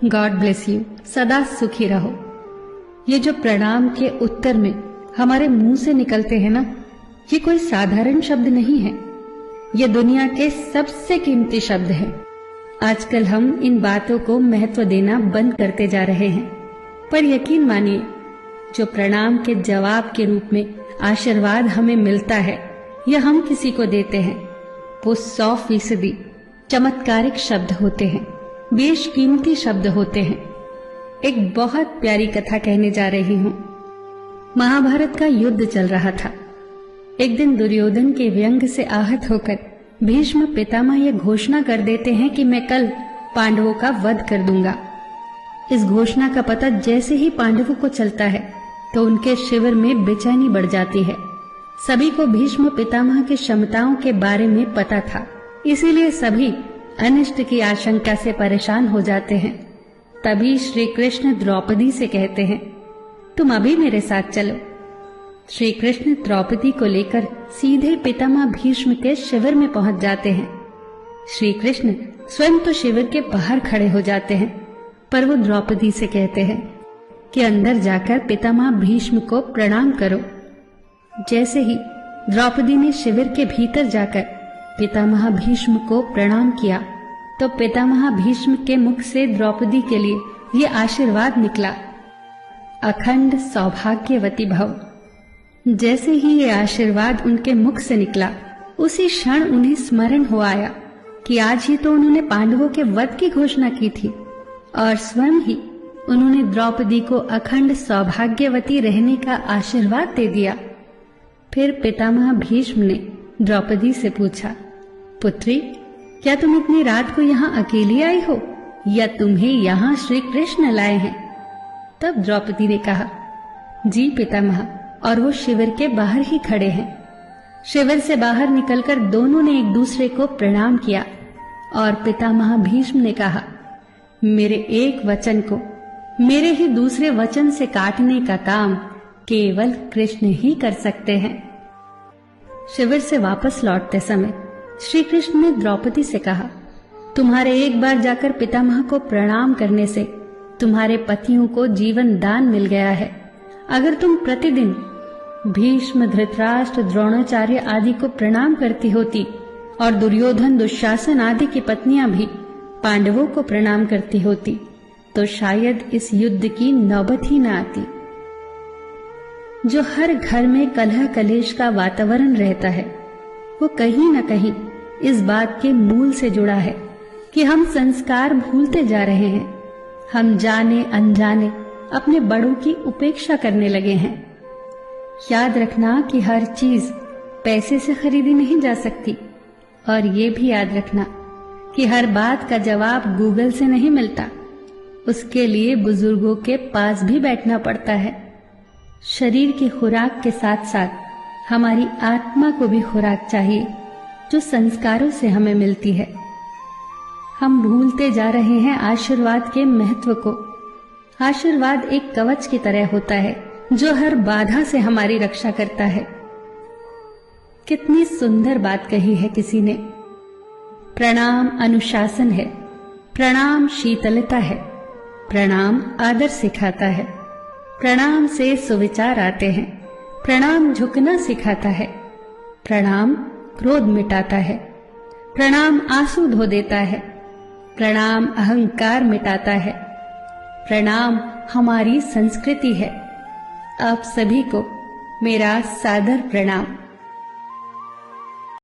God bless you. सदा सुखी रहो। ये जो प्रणाम के उत्तर में हमारे मुंह से निकलते हैं ना, ये कोई साधारण शब्द नहीं है। ये दुनिया के सबसे कीमती शब्द हैं। आजकल हम इन बातों को महत्व देना बंद करते जा रहे हैं, पर यकीन मानिए, जो प्रणाम के जवाब के रूप में आशीर्वाद हमें मिलता है या हम किसी को देते हैं, वो 100% चमत्कारिक शब्द होते हैं, बेशकीमती शब्द होते हैं। एक बहुत प्यारी कथा कहने जा रही हूं। महाभारत का युद्ध चल रहा था। एक दिन दुर्योधन के व्यंग से आहत होकर भीष्म पितामह यह घोषणा कर देते हैं कि मैं कल पांडवों का वध कर दूंगा। इस घोषणा का पता जैसे ही पांडवों को चलता है तो उनके शिविर में बेचैनी बढ़ जाती है। सभी को भीष्म पितामह की क्षमताओं के बारे में पता था, इसीलिए सभी अनिष्ट की आशंका से परेशान हो जाते हैं। तभी श्री कृष्ण द्रौपदी से कहते हैं, तुम अभी मेरे साथ चलो। श्री कृष्ण द्रौपदी को लेकर सीधे पितामह भीष्म के शिविर में पहुंच जाते हैं। श्री कृष्ण स्वयं तो शिविर के बाहर खड़े हो जाते हैं, पर वो द्रौपदी से कहते हैं कि अंदर जाकर पितामह भीष्म को प्रणाम करो। जैसे ही द्रौपदी ने शिविर के भीतर जाकर पितामह भीष्म को प्रणाम किया तो पितामह भीष्म के मुख से द्रौपदी के लिए ये आशीर्वाद निकला, अखंड सौभाग्यवती भव। जैसे ही ये आशीर्वाद उनके मुख से निकला, उसी क्षण उन्हें स्मरण हो आया कि आज ही तो उन्होंने पांडवों के वध की घोषणा की थी और स्वयं ही उन्होंने द्रौपदी को अखंड सौभाग्यवती रहने का आशीर्वाद दे दिया। फिर पितामह भीष्म ने द्रौपदी से पूछा, पुत्री, क्या तुम इतनी रात को यहाँ अकेली आई हो या तुम्हें यहाँ श्री कृष्ण लाए हैं? तब द्रौपदी ने कहा, जी पितामह, और वो शिविर के बाहर ही खड़े हैं। शिविर से बाहर निकलकर दोनों ने एक दूसरे को प्रणाम किया और पितामह भीष्म ने कहा, मेरे एक वचन को मेरे ही दूसरे वचन से काटने का काम केवल कृष्ण ही कर सकते हैं। शिविर से वापस लौटते समय श्री कृष्ण ने द्रौपदी से कहा, तुम्हारे एक बार जाकर पितामह को प्रणाम करने से तुम्हारे पतियों को जीवन दान मिल गया है। अगर तुम प्रतिदिन भीष्म, धृतराष्ट्र, द्रोणाचार्य आदि को प्रणाम करती होती और दुर्योधन, दुशासन आदि की पत्नियां भी पांडवों को प्रणाम करती होती तो शायद इस युद्ध की नौबत ही न आती। जो हर घर में कलह कलेश का वातावरण रहता है, वो कहीं न कहीं इस बात के मूल से जुड़ा है कि हम संस्कार भूलते जा रहे हैं। हम जाने अनजाने अपने बड़ों की उपेक्षा करने लगे हैं। याद रखना कि हर चीज पैसे से खरीदी नहीं जा सकती, और ये भी याद रखना कि हर बात का जवाब गूगल से नहीं मिलता। उसके लिए बुजुर्गों के पास भी बैठना पड़ता है। शरीर की खुराक के साथ साथ हमारी आत्मा को भी खुराक चाहिए, जो संस्कारों से हमें मिलती है। हम भूलते जा रहे हैं आशीर्वाद के महत्व को। आशीर्वाद एक कवच की तरह होता है जो हर बाधा से हमारी रक्षा करता है। कितनी सुंदर बात कही है किसी ने। प्रणाम अनुशासन है, प्रणाम शीतलता है, प्रणाम आदर सिखाता है, प्रणाम से सुविचार आते हैं, प्रणाम झुकना सिखाता है, प्रणाम क्रोध मिटाता है, प्रणाम आंसू धो देता है, प्रणाम अहंकार मिटाता है, प्रणाम हमारी संस्कृति है। आप सभी को मेरा सादर प्रणाम।